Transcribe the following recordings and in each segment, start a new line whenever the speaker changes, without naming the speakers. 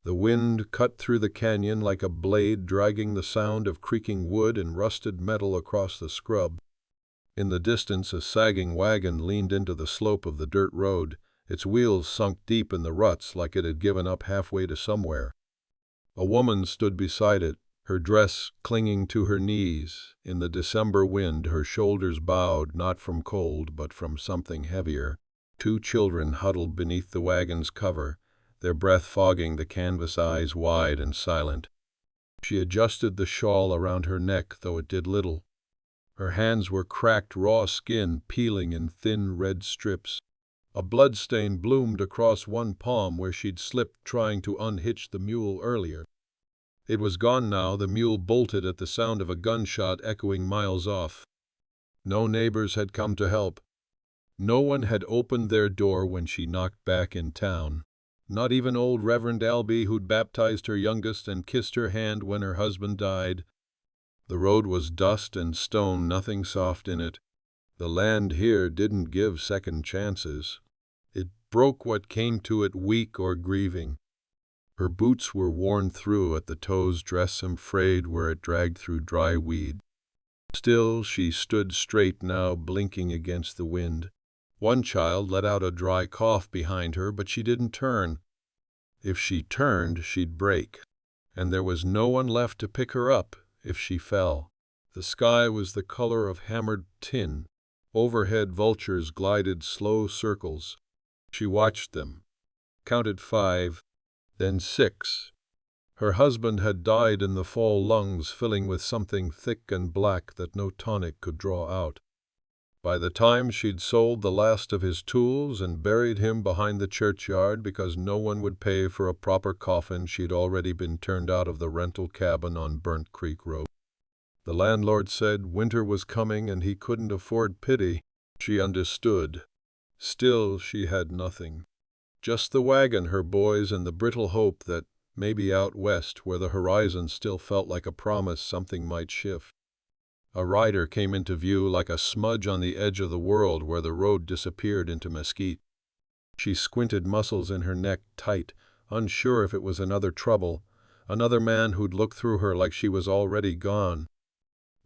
The wind cut through the canyon like a blade, dragging the sound of creaking wood and rusted metal across the scrub. In the distance, a sagging wagon leaned into the slope of the dirt road, its wheels sunk deep in the ruts like it had given up halfway to somewhere. A woman stood beside it, her dress clinging to her knees. In the December wind, her shoulders bowed, not from cold, but from something heavier. 2 children huddled beneath the wagon's cover, their breath fogging the canvas, eyes wide and silent. She adjusted the shawl around her neck, though it did little. Her hands were cracked, raw skin peeling in thin red strips. A bloodstain bloomed across one palm where she'd slipped trying to unhitch the mule earlier. It was gone now. The mule bolted at the sound of a gunshot echoing miles off. No neighbors had come to help. No one had opened their door when she knocked back in town. Not even old Reverend Albee, who'd baptized her youngest and kissed her hand when her husband died. The road was dust and stone, nothing soft in it. The land here didn't give second chances. It broke what came to it, weak or grieving. Her boots were worn through at the toes, dress frayed where it dragged through dry weed. Still, she stood straight now, blinking against the wind. One child let out a dry cough behind her, but she didn't turn. If she turned, she'd break, and there was no one left to pick her up if she fell. The sky was the color of hammered tin. Overhead, vultures glided slow circles. She watched them, counted 5, then 6. Her husband had died in the fall, lungs filling with something thick and black that no tonic could draw out. By the time she'd sold the last of his tools and buried him behind the churchyard because no one would pay for a proper coffin, she'd already been turned out of the rental cabin on Burnt Creek Road. The landlord said winter was coming and he couldn't afford pity. She understood. Still, she had nothing. Just the wagon, her boys, and the brittle hope that maybe out west, where the horizon still felt like a promise, something might shift. A rider came into view like a smudge on the edge of the world where the road disappeared into mesquite. She squinted, muscles in her neck tight, unsure if it was another trouble, another man who'd look through her like she was already gone.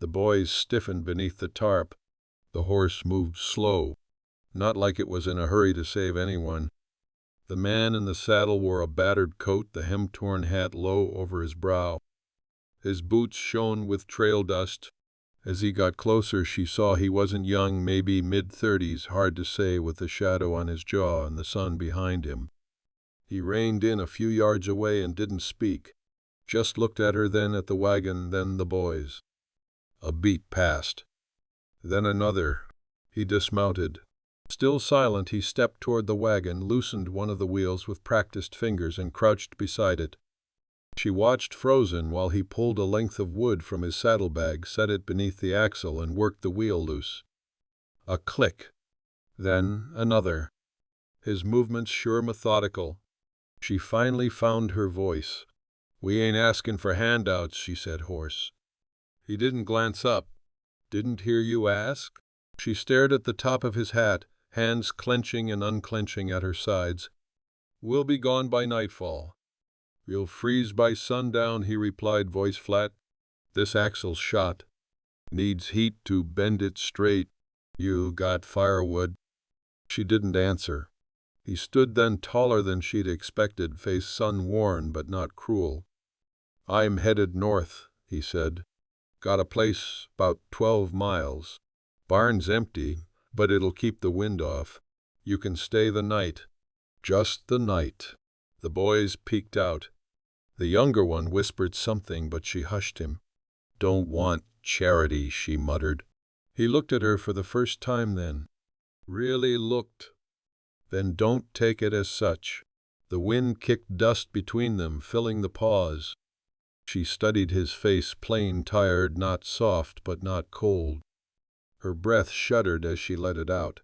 The boys stiffened beneath the tarp. The horse moved slow, not like it was in a hurry to save anyone. The man in the saddle wore a battered coat, the hem-torn hat low over his brow. His boots shone with trail dust. As he got closer, she saw he wasn't young, maybe mid-30s, hard to say with the shadow on his jaw and the sun behind him. He reined in a few yards away and didn't speak, just looked at her, then at the wagon, then the boys. A beat passed. Then another. He dismounted. Still silent, he stepped toward the wagon, loosened one of the wheels with practiced fingers, and crouched beside it. She watched frozen while he pulled a length of wood from his saddlebag, set it beneath the axle, and worked the wheel loose. A click. Then another. His movements sure, methodical. She finally found her voice. "We ain't asking for handouts," she said, hoarse. He didn't glance up. "Didn't hear you ask?" She stared at the top of his hat, hands clenching and unclenching at her sides. "We'll be gone by nightfall." "You'll freeze by sundown," he replied, voice flat. "This axle's shot. Needs heat to bend it straight. You got firewood?" She didn't answer. He stood then, taller than she'd expected, face sun-worn but not cruel. "I'm headed north," he said. "Got a place 'bout 12 miles. Barn's empty, but it'll keep the wind off. You can stay the night." Just the night. The boys peeked out. The younger one whispered something, but she hushed him. "Don't want charity," she muttered. He looked at her for the first time then. Really looked. "Then don't take it as such." The wind kicked dust between them, filling the pause. She studied his face, plain, tired, not soft but not cold. Her breath shuddered as she let it out.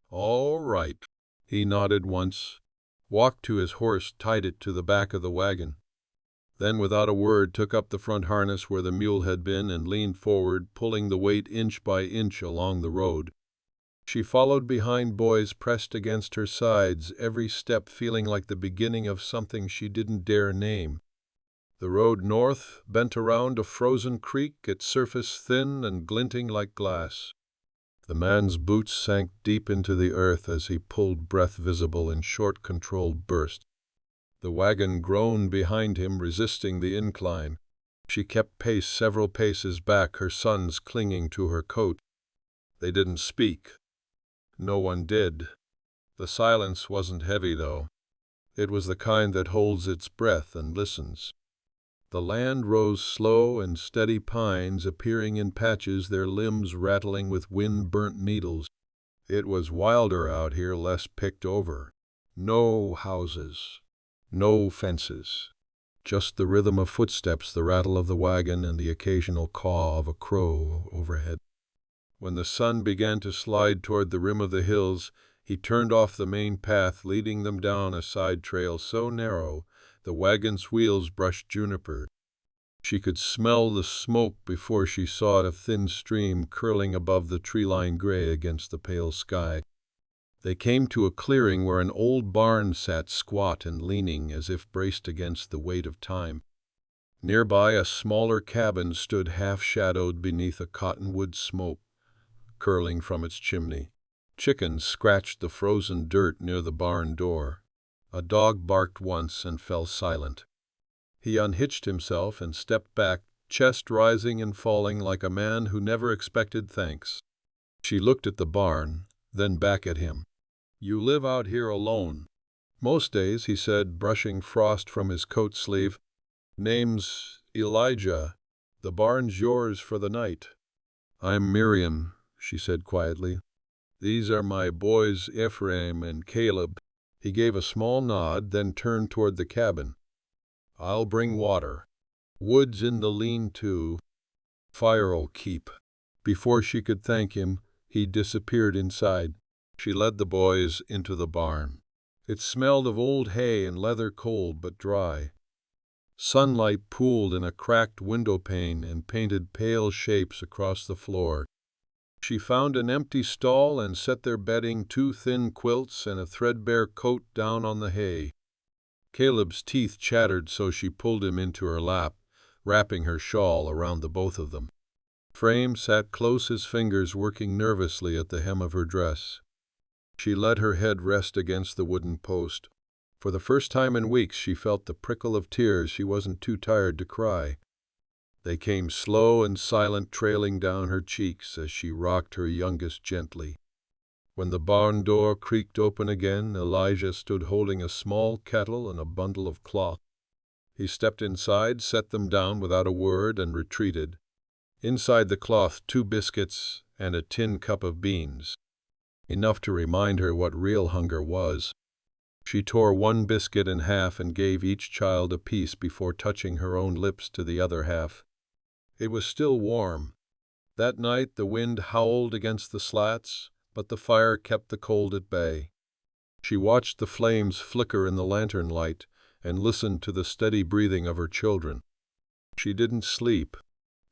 "All right." He nodded once, walked to his horse, tied it to the back of the wagon. Then, without a word, took up the front harness where the mule had been and leaned forward, pulling the weight inch by inch along the road. She followed behind boys pressed against her sides, every step feeling like the beginning of something she didn't dare name. The road north bent around a frozen creek, its surface thin and glinting like glass. The man's boots sank deep into the earth as he pulled, breath visible in short, controlled bursts. The wagon groaned behind him, resisting the incline. She kept pace several paces back, her sons clinging to her coat. They didn't speak. No one did. The silence wasn't heavy, though. It was the kind that holds its breath and listens. The land rose, slow and steady pines appearing in patches, their limbs rattling with wind-burnt needles. It was wilder out here, less picked over. No houses. No fences. Just the rhythm of footsteps, the rattle of the wagon, and the occasional caw of a crow overhead. When the sun began to slide toward the rim of the hills, he turned off the main path, leading them down a side trail so narrow the wagon's wheels brushed juniper. She could smell the smoke before she saw a thin stream curling above the tree-line gray against the pale sky. They came to a clearing where an old barn sat squat and leaning as if braced against the weight of time. Nearby, a smaller cabin stood half-shadowed beneath a cottonwood smoke curling from its chimney. Chickens scratched the frozen dirt near the barn door. A dog barked once and fell silent. He unhitched himself and stepped back, chest rising and falling like a man who never expected thanks. She looked at the barn, then back at him. "You live out here alone?" "Most days," he said, brushing frost from his coat sleeve. "Name's Elijah. The barn's yours for the night." "I'm Miriam," she said quietly. "These are my boys, Ephraim and Caleb." He gave a small nod, then turned toward the cabin. "I'll bring water. Wood's in the lean-to. Fire'll keep." Before she could thank him, he disappeared inside. She led the boys into the barn. It smelled of old hay and leather, cold but dry. Sunlight pooled in a cracked window pane and painted pale shapes across the floor. She found an empty stall and set their bedding, 2 thin quilts and a threadbare coat, down on the hay. Caleb's teeth chattered, so she pulled him into her lap, wrapping her shawl around the both of them. Frame sat close, his fingers working nervously at the hem of her dress. She let her head rest against the wooden post. For the first time in weeks she felt the prickle of tears. She wasn't too tired to cry. They came slow and silent, trailing down her cheeks as she rocked her youngest gently. When the barn door creaked open again, Elijah stood holding a small kettle and a bundle of cloth. He stepped inside, set them down without a word, and retreated. Inside the cloth, 2 biscuits and a tin cup of beans. Enough to remind her what real hunger was. She tore 1 biscuit in half and gave each child a piece before touching her own lips to the other half. It was still warm. That night the wind howled against the slats, but the fire kept the cold at bay. She watched the flames flicker in the lantern light and listened to the steady breathing of her children. She didn't sleep.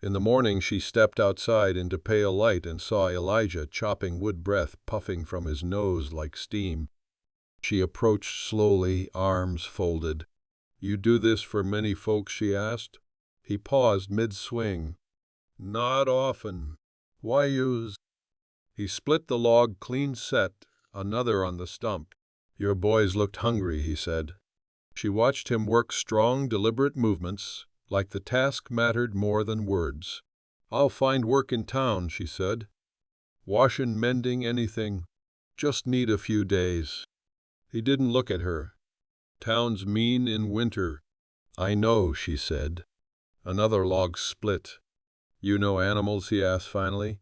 In the morning she stepped outside into pale light and saw Elijah chopping wood, breath puffing from his nose like steam. She approached slowly, arms folded. "You do this for many folks?" she asked. He paused mid-swing. "Not often." "Why use?" He split the log clean set, another on the stump. "Your boys looked hungry," he said. She watched him work strong, deliberate movements, like the task mattered more than words. "I'll find work in town," she said. "Washin', mending, anything. Just need a few days." He didn't look at her. "Town's mean in winter." "I know," she said. Another log split. "You know animals?" he asked finally.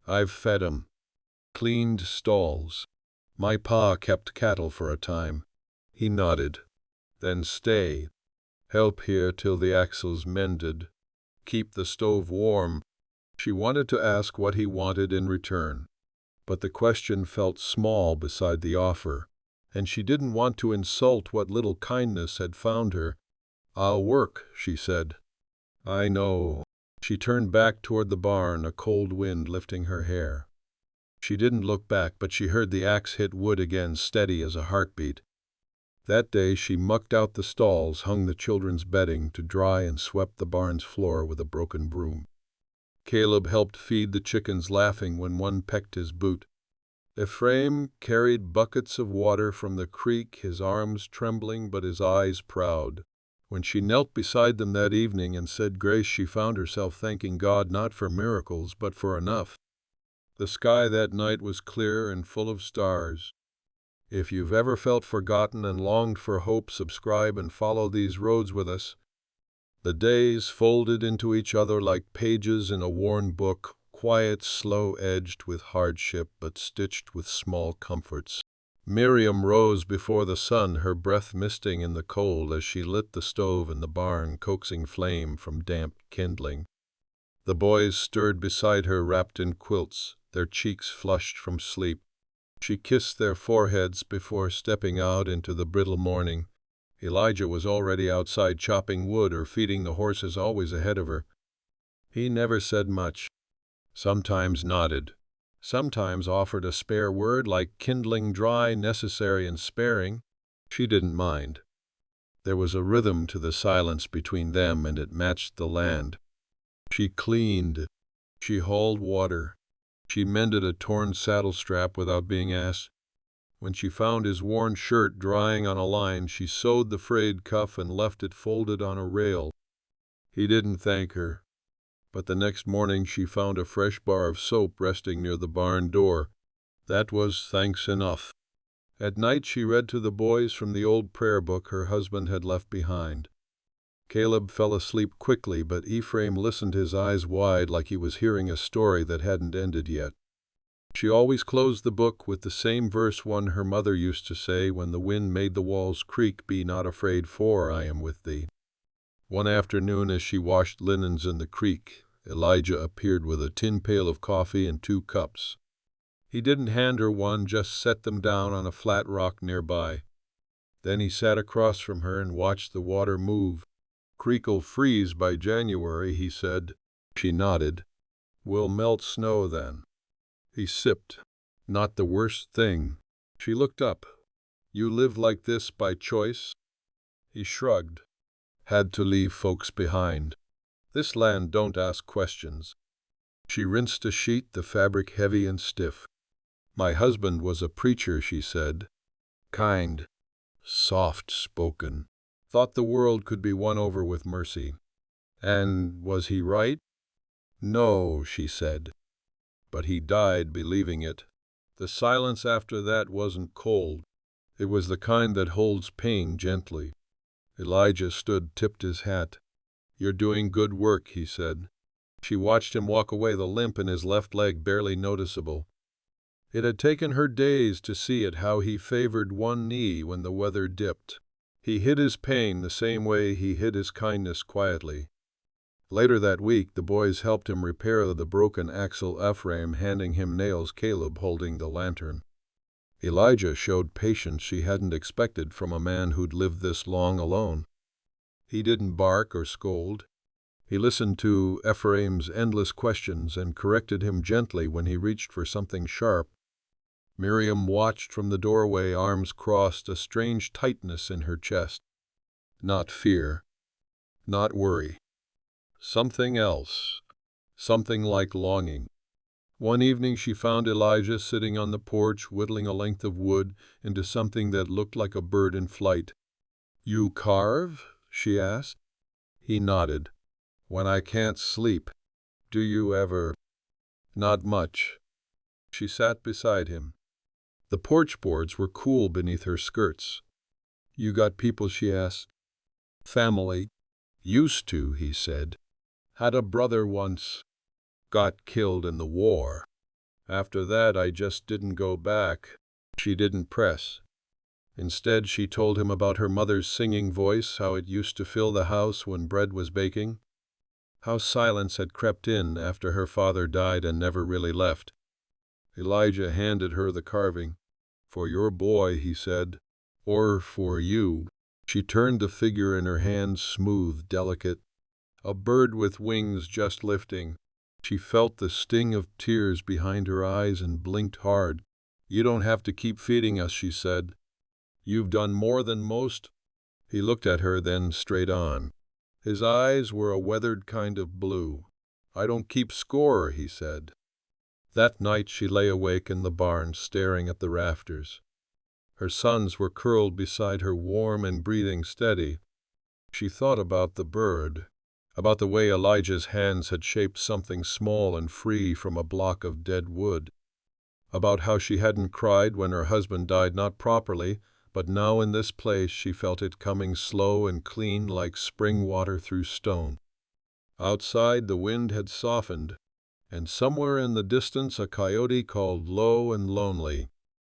"I've fed 'em. Cleaned stalls. My pa kept cattle for a time." He nodded. "Then stay. Help here till the axle's mended. Keep the stove warm." She wanted to ask what he wanted in return, but the question felt small beside the offer, and she didn't want to insult what little kindness had found her. "I'll work," she said. "I know." She turned back toward the barn, a cold wind lifting her hair. She didn't look back, but she heard the axe hit wood again, steady as a heartbeat. That day she mucked out the stalls, hung the children's bedding to dry, and swept the barn's floor with a broken broom. Caleb helped feed the chickens, laughing when one pecked his boot. Ephraim carried buckets of water from the creek, his arms trembling but his eyes proud. When she knelt beside them that evening and said grace, she found herself thanking God not for miracles but for enough. The sky that night was clear and full of stars. If you've ever felt forgotten and longed for hope, subscribe and follow these roads with us. The days folded into each other like pages in a worn book, quiet, slow-edged with hardship but stitched with small comforts. Miriam rose before the sun, her breath misting in the cold as she lit the stove in the barn, coaxing flame from damp kindling. The boys stirred beside her, wrapped in quilts, their cheeks flushed from sleep. She kissed their foreheads before stepping out into the brittle morning. Elijah was already outside chopping wood or feeding the horses, always ahead of her. He never said much. Sometimes nodded. Sometimes offered a spare word like kindling, dry, necessary, and sparing. She didn't mind. There was a rhythm to the silence between them, and it matched the land. She cleaned. She hauled water. She mended a torn saddle strap without being asked. When she found his worn shirt drying on a line, she sewed the frayed cuff and left it folded on a rail. He didn't thank her. But the next morning she found a fresh bar of soap resting near the barn door. That was thanks enough. At night she read to the boys from the old prayer book her husband had left behind. Caleb fell asleep quickly, but Ephraim listened, his eyes wide, like he was hearing a story that hadn't ended yet. She always closed the book with the same verse, one her mother used to say when the wind made the walls creak, "Be not afraid, for I am with thee." One afternoon, as she washed linens in the creek, Elijah appeared with a tin pail of coffee and 2 cups. He didn't hand her one, just set them down on a flat rock nearby. Then he sat across from her and watched the water move. "Creek'll freeze by January," he said. She nodded. "We'll melt snow then." He sipped. "Not the worst thing." She looked up. "You live like this by choice?" He shrugged. "Had to leave folks behind. This land don't ask questions." She rinsed a sheet, the fabric heavy and stiff. "My husband was a preacher," she said. "Kind, soft-spoken. Thought the world could be won over with mercy." "And was he right?" "No," she said. "But he died believing it." The silence after that wasn't cold. It was the kind that holds pain gently. Elijah stood, tipped his hat. "You're doing good work," he said. She watched him walk away, the limp in his left leg barely noticeable. It had taken her days to see it, how he favored one knee when the weather dipped. He hid his pain the same way he hid his kindness, quietly. Later that week, the boys helped him repair the broken axle, Ephraim handing him nails, Caleb holding the lantern. Elijah showed patience she hadn't expected from a man who'd lived this long alone. He didn't bark or scold. He listened to Ephraim's endless questions and corrected him gently when he reached for something sharp. Miriam watched from the doorway, arms crossed, a strange tightness in her chest. Not fear. Not worry. Something else. Something like longing. One evening she found Elijah sitting on the porch, whittling a length of wood into something that looked like a bird in flight. "You carve?" she asked. He nodded. "When I can't sleep." "Do you ever?" "Not much." She sat beside him. The porch boards were cool beneath her skirts. "You got people?" she asked. "Family." "Used to," he said. "Had a brother once. Got killed in the war. After that I just didn't go back." She didn't press. Instead, she told him about her mother's singing voice, how it used to fill the house when bread was baking, how silence had crept in after her father died and never really left. Elijah handed her the carving. "For your boy," he said. "Or for you." She turned the figure in her hands, smooth, delicate. A bird with wings just lifting. She felt the sting of tears behind her eyes and blinked hard. "You don't have to keep feeding us," she said. "You've done more than most." He looked at her, then straight on. His eyes were a weathered kind of blue. "I don't keep score," he said. That night she lay awake in the barn, staring at the rafters. Her sons were curled beside her, warm and breathing steady. She thought about the bird, about the way Elijah's hands had shaped something small and free from a block of dead wood, about how she hadn't cried when her husband died not properly, but now in this place she felt it coming slow and clean like spring water through stone. Outside the wind had softened, and somewhere in the distance a coyote called low and lonely.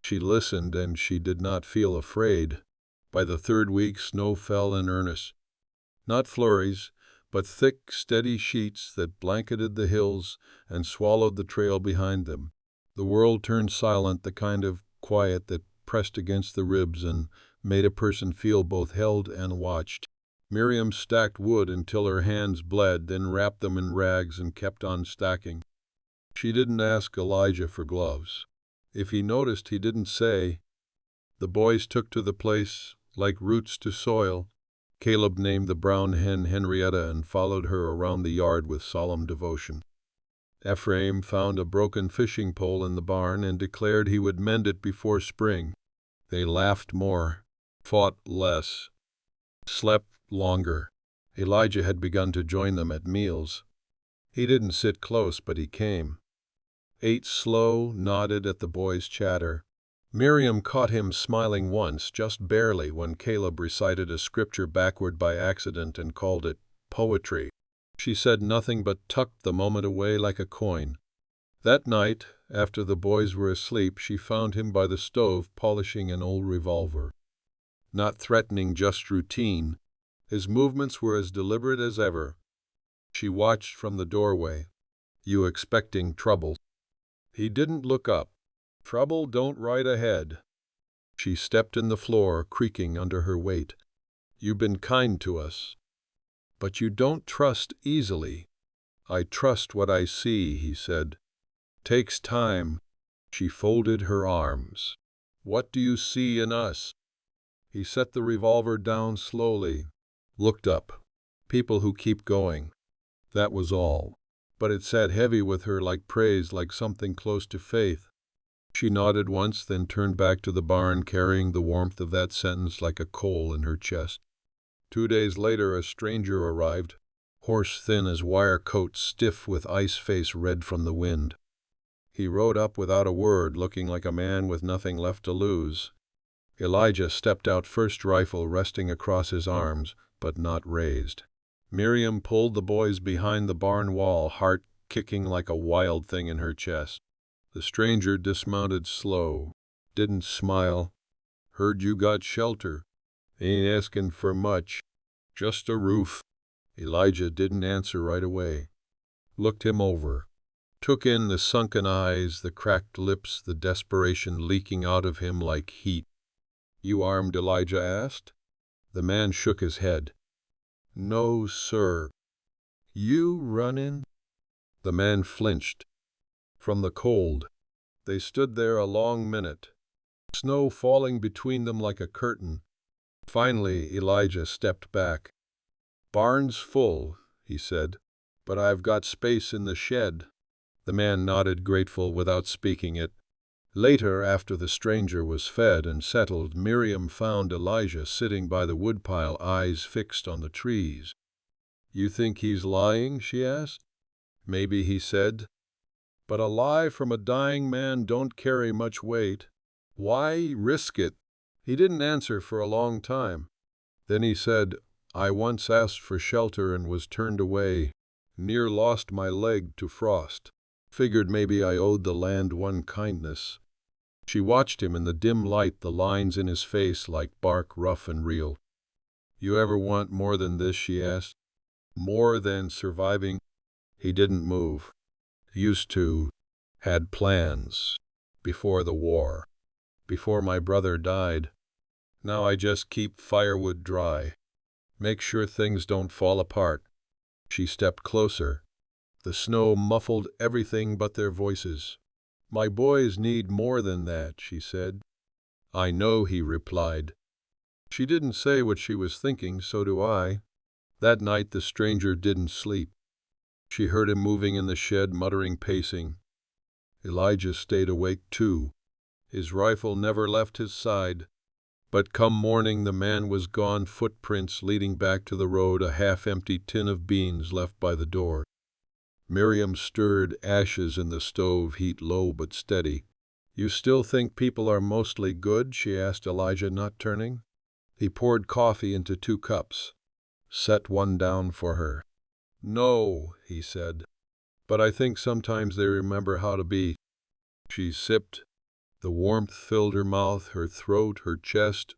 She listened, and she did not feel afraid. By the third week snow fell in earnest. Not flurries, but thick, steady sheets that blanketed the hills and swallowed the trail behind them. The world turned silent, the kind of quiet that pressed against the ribs and made a person feel both held and watched. Miriam stacked wood until her hands bled, then wrapped them in rags and kept on stacking. She didn't ask Elijah for gloves. If he noticed, he didn't say. The boys took to the place like roots to soil. Caleb named the brown hen Henrietta and followed her around the yard with solemn devotion. Ephraim found a broken fishing pole in the barn and declared he would mend it before spring. They laughed more, fought less, slept longer. Elijah had begun to join them at meals. He didn't sit close, but he came. Ate slow, nodded at the boys' chatter. Miriam caught him smiling once, just barely, when Caleb recited a scripture backward by accident and called it poetry. She said nothing but tucked the moment away like a coin. That night, after the boys were asleep, she found him by the stove polishing an old revolver. Not threatening, just routine. His movements were as deliberate as ever. She watched from the doorway. "You expecting trouble?" He didn't look up. "Trouble don't ride ahead." She stepped in the floor, creaking under her weight. "You've been kind to us. But you don't trust easily." "I trust what I see," he said. "Takes time." She folded her arms. "What do you see in us?" He set the revolver down slowly, looked up. "People who keep going." That was all. But it sat heavy with her, like praise, like something close to faith. She nodded once, then turned back to the barn, carrying the warmth of that sentence like a coal in her chest. 2 days later, a stranger arrived, horse thin as wire, coat stiff with ice, face red from the wind. He rode up without a word, looking like a man with nothing left to lose. Elijah stepped out first, rifle resting across his arms, but not raised. Miriam pulled the boys behind the barn wall, heart kicking like a wild thing in her chest. The stranger dismounted slow, didn't smile. "Heard you got shelter. Ain't asking for much. Just a roof." Elijah didn't answer right away. Looked him over. Took in the sunken eyes, the cracked lips, the desperation leaking out of him like heat. "You armed?" Elijah asked. The man shook his head. "No, sir." "You running?" The man flinched. From the cold. They stood there a long minute, snow falling between them like a curtain. Finally, Elijah stepped back. "Barn's full," he said, "but I've got space in the shed." The man nodded, grateful, without speaking it. Later, after the stranger was fed and settled, Miriam found Elijah sitting by the woodpile, eyes fixed on the trees. "You think he's lying?" she asked. "Maybe," he said. "But a lie from a dying man don't carry much weight. Why risk it?" He didn't answer for a long time. Then he said, "I once asked for shelter and was turned away. Near lost my leg to frost. Figured maybe I owed the land one kindness." She watched him in the dim light, the lines in his face like bark, rough and real. "You ever want more than this?" she asked. "More than surviving?" He didn't move. "Used to. Had plans. Before the war. Before my brother died. Now I just keep firewood dry. Make sure things don't fall apart." She stepped closer. The snow muffled everything but their voices. "My boys need more than that," she said. "I know," he replied. She didn't say what she was thinking, so do I. That night the stranger didn't sleep. She heard him moving in the shed, muttering, pacing. Elijah stayed awake too. His rifle never left his side. But come morning the man was gone, footprints leading back to the road, a half-empty tin of beans left by the door. Miriam stirred ashes in the stove, heat low but steady. "You still think people are mostly good?" she asked Elijah, not turning. He poured coffee into 2 cups. "Set one down for her." "No," he said, "but I think sometimes they remember how to be." She sipped. The warmth filled her mouth, her throat, her chest.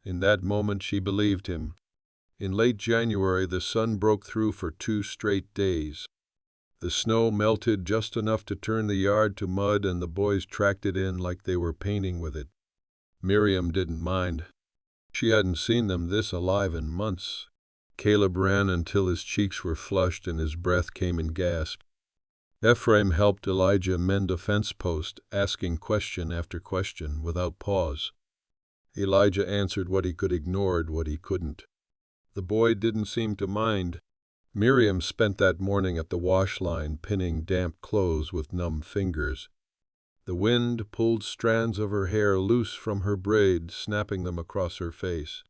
In that moment she believed him. In late January the sun broke through for 2 straight days. The snow melted just enough to turn the yard to mud, and the boys tracked it in like they were painting with it. Miriam didn't mind. She hadn't seen them this alive in months. Caleb ran until his cheeks were flushed and his breath came in gasps. Ephraim helped Elijah mend a fence post, asking question after question without pause. Elijah answered what he could, ignored what he couldn't. The boy didn't seem to mind. Miriam spent that morning at the wash line, pinning damp clothes with numb fingers. The wind pulled strands of her hair loose from her braid, snapping them across her face.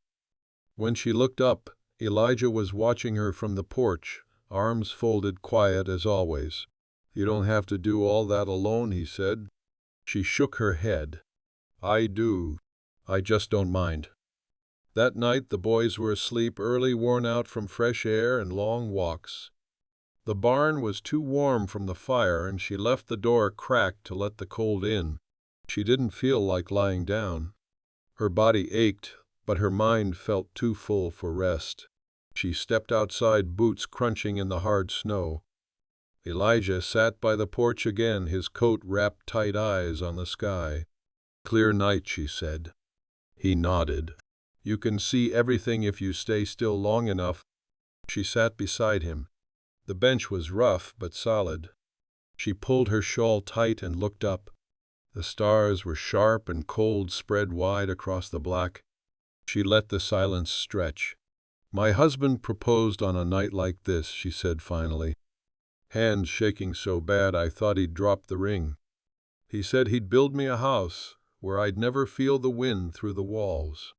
When she looked up, Elijah was watching her from the porch, arms folded, quiet as always. "You don't have to do all that alone," he said. She shook her head. "I do. I just don't mind." That night the boys were asleep early, worn out from fresh air and long walks. The barn was too warm from the fire, and she left the door cracked to let the cold in. She didn't feel like lying down. Her body ached, but her mind felt too full for rest. She stepped outside, boots crunching in the hard snow. Elijah sat by the porch again, his coat wrapped tight, eyes on the sky. "Clear night," she said. He nodded. "You can see everything if you stay still long enough." She sat beside him. The bench was rough but solid. She pulled her shawl tight and looked up. The stars were sharp and cold, spread wide across the black. She let the silence stretch. "My husband proposed on a night like this," she said finally. Hands shaking so bad I thought he'd drop the ring. "He said he'd build me a house where I'd never feel the wind through the walls."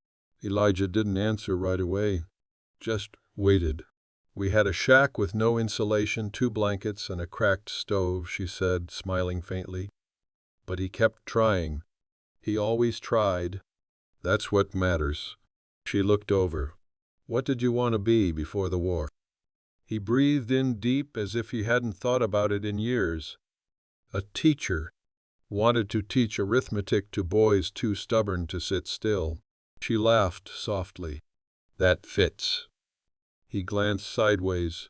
Elijah didn't answer right away, just waited. "We had a shack with no insulation, 2 blankets, and a cracked stove," she said, smiling faintly. "But he kept trying. He always tried. That's what matters." She looked over. "What did you want to be before the war?" He breathed in deep, as if he hadn't thought about it in years. "A teacher. Wanted to teach arithmetic to boys too stubborn to sit still." She laughed softly. "That fits." He glanced sideways.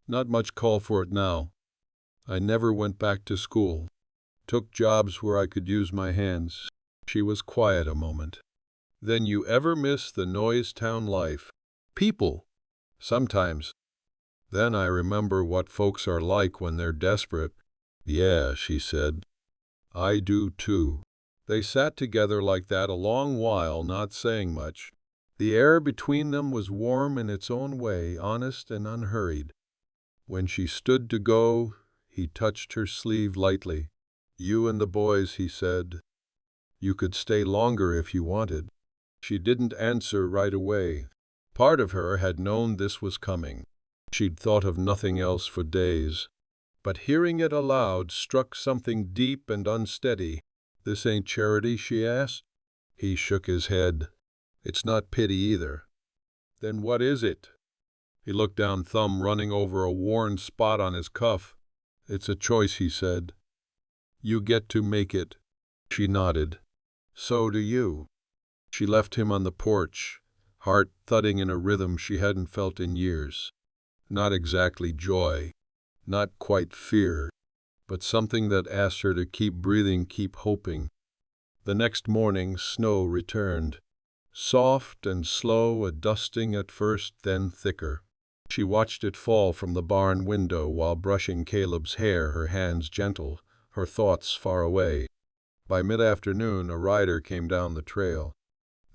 "Not much call for it now. I never went back to school. Took jobs where I could use my hands." She was quiet a moment. "Then you ever miss the noise town life? People?" "Sometimes. Then I remember what folks are like when they're desperate." "Yeah," she said. "I do too." They sat together like that a long while, not saying much. The air between them was warm in its own way, honest and unhurried. When she stood to go, he touched her sleeve lightly. "You and the boys," he said. "You could stay longer if you wanted." She didn't answer right away. Part of her had known this was coming. She'd thought of nothing else for days. But hearing it aloud struck something deep and unsteady. "This ain't charity?" she asked. He shook his head. "It's not pity either." "Then what is it?" He looked down, thumb running over a worn spot on his cuff. "It's a choice," he said. "You get to make it." She nodded. "So do you." She left him on the porch, heart thudding in a rhythm she hadn't felt in years. Not exactly joy, not quite fear, but something that asked her to keep breathing, keep hoping. The next morning snow returned. Soft and slow, a dusting at first, then thicker. She watched it fall from the barn window while brushing Caleb's hair, her hands gentle, her thoughts far away. By mid-afternoon, a rider came down the trail.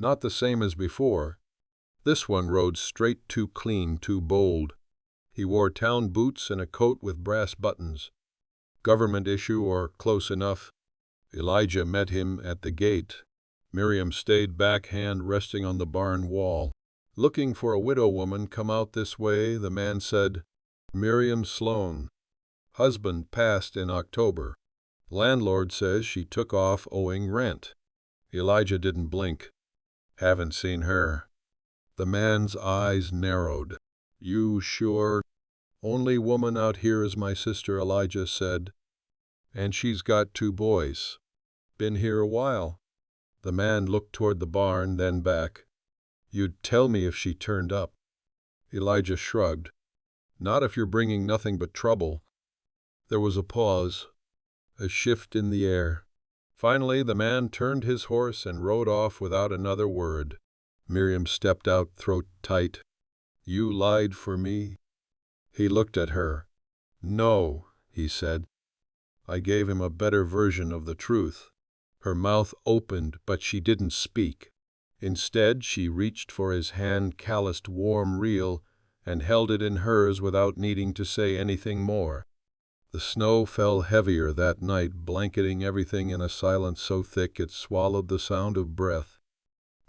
Not the same as before. This one rode straight, too clean, too bold. He wore town boots and a coat with brass buttons. Government issue or close enough. Elijah met him at the gate. Miriam stayed back, hand resting on the barn wall. "Looking for a widow woman, come out this way," the man said. "Miriam Sloan. Husband passed in October. Landlord says she took off owing rent." Elijah didn't blink. "Haven't seen her." The man's eyes narrowed. "You sure?" "Only woman out here is my sister," Elijah said. "And she's got 2 boys. Been here a while." The man looked toward the barn, then back. "You'd tell me if she turned up." Elijah shrugged. "Not if you're bringing nothing but trouble." There was a pause, a shift in the air. Finally, the man turned his horse and rode off without another word. Miriam stepped out, throat tight. "You lied for me?" He looked at her. "No," he said. "I gave him a better version of the truth." Her mouth opened, but she didn't speak. Instead, she reached for his hand, calloused, warm, real, and held it in hers without needing to say anything more. The snow fell heavier that night, blanketing everything in a silence so thick it swallowed the sound of breath.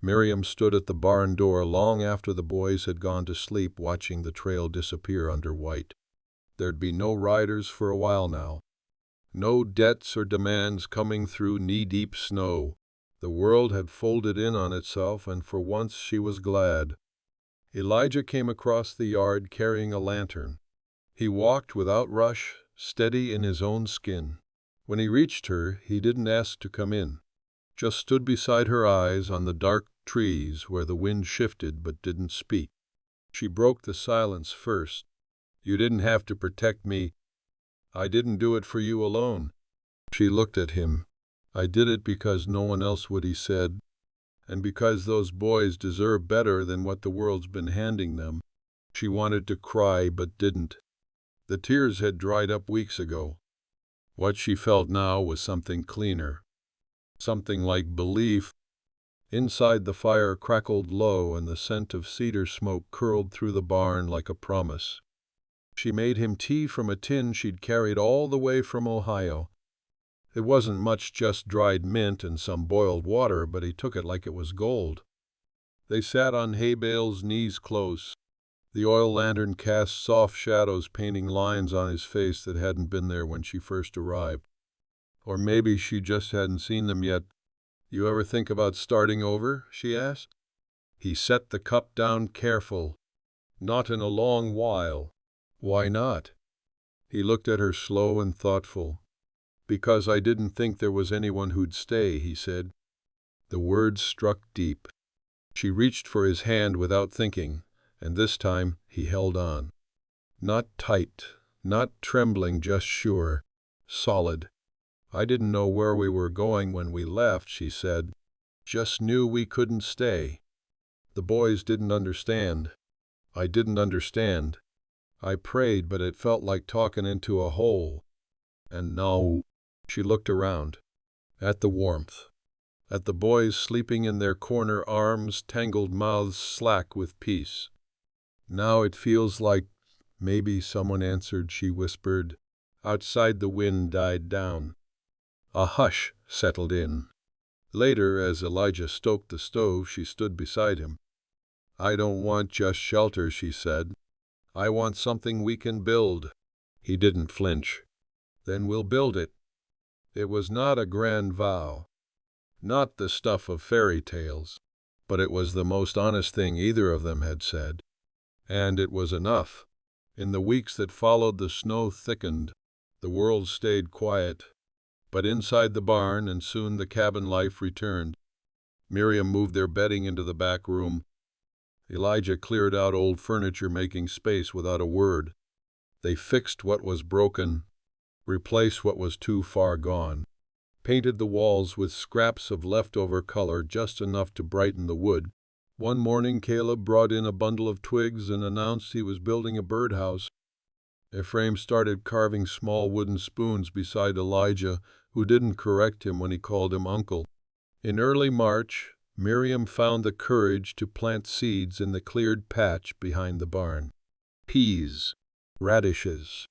Miriam stood at the barn door long after the boys had gone to sleep, watching the trail disappear under white. There'd be no riders for a while now. No debts or demands coming through knee-deep snow. The world had folded in on itself, and for once she was glad. Elijah came across the yard carrying a lantern. He walked without rush, steady in his own skin. When he reached her, he didn't ask to come in. Just stood beside her, eyes on the dark trees where the wind shifted but didn't speak. She broke the silence first. "You didn't have to protect me. I didn't do it for you alone." She looked at him. "I did it because no one else would," he said. "And because those boys deserve better than what the world's been handing them." She wanted to cry but didn't. The tears had dried up weeks ago. What she felt now was something cleaner. Something like belief. Inside, the fire crackled low and the scent of cedar smoke curled through the barn like a promise. She made him tea from a tin she'd carried all the way from Ohio. It wasn't much, just dried mint and some boiled water, but he took it like it was gold. They sat on hay bales, knees close. The oil lantern cast soft shadows, painting lines on his face that hadn't been there when she first arrived. Or maybe she just hadn't seen them yet. "You ever think about starting over?" she asked. He set the cup down, careful. "Not in a long while." "Why not?" He looked at her, slow and thoughtful. "Because I didn't think there was anyone who'd stay," he said. The words struck deep. She reached for his hand without thinking, and this time he held on. Not tight, not trembling, just sure, solid. "I didn't know where we were going when we left," she said. "Just knew we couldn't stay. The boys didn't understand. I didn't understand. I prayed, but it felt like talking into a hole. And now—" She looked around. At the warmth. At the boys sleeping in their corner, arms, tangled mouths slack with peace. "Now it feels like—" "Maybe," someone answered, she whispered. Outside, the wind died down. A hush settled in. Later, as Elijah stoked the stove, she stood beside him. "I don't want just shelter," she said. "I want something we can build." He didn't flinch. "Then we'll build it." It was not a grand vow. Not the stuff of fairy tales. But it was the most honest thing either of them had said. And it was enough. In the weeks that followed, the snow thickened. The world stayed quiet. But inside the barn, and soon the cabin life returned. Miriam moved their bedding into the back room. Elijah cleared out old furniture, making space without a word. They fixed what was broken, replaced what was too far gone, painted the walls with scraps of leftover color, just enough to brighten the wood. One morning Caleb brought in a bundle of twigs and announced he was building a birdhouse. Ephraim started carving small wooden spoons beside Elijah, who didn't correct him when he called him uncle. In early March, Miriam found the courage to plant seeds in the cleared patch behind the barn. Peas, radishes,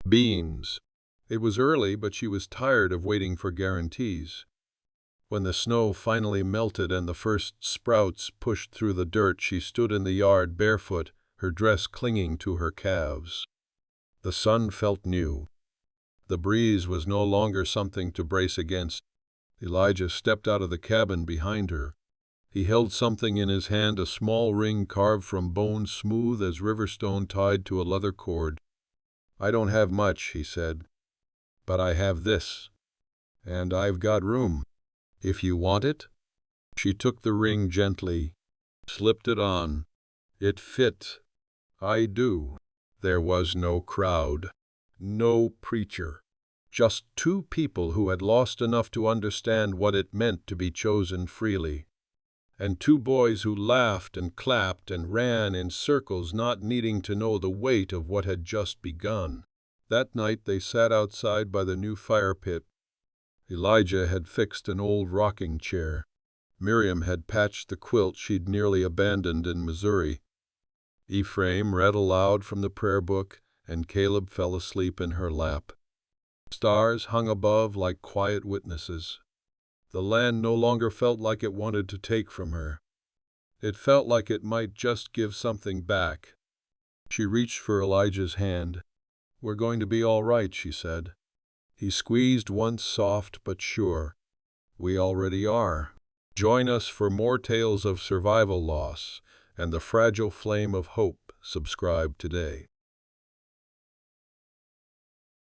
beans. It was early, but she was tired of waiting for guarantees. When the snow finally melted and the first sprouts pushed through the dirt, she stood in the yard barefoot, her dress clinging to her calves. The sun felt new. The breeze was no longer something to brace against. Elijah stepped out of the cabin behind her. He held something in his hand, a small ring carved from bone, smooth as river stone, tied to a leather cord. "I don't have much," he said, "but I have this. And I've got room. If you want it." She took the ring gently, slipped it on. It fit. "I do." There was no crowd, no preacher, just two people who had lost enough to understand what it meant to be chosen freely, and two boys who laughed and clapped and ran in circles, not needing to know the weight of what had just begun. That night they sat outside by the new fire pit. Elijah had fixed an old rocking chair. Miriam had patched the quilt she'd nearly abandoned in Missouri. Ephraim read aloud from the prayer book, and Caleb fell asleep in her lap. Stars hung above like quiet witnesses. The land no longer felt like it wanted to take from her. It felt like it might just give something back. She reached for Elijah's hand. "We're going to be all right," she said. He squeezed once, soft but sure. "We already are." Join us for more tales of survival, loss, and the fragile flame of hope. Subscribe today.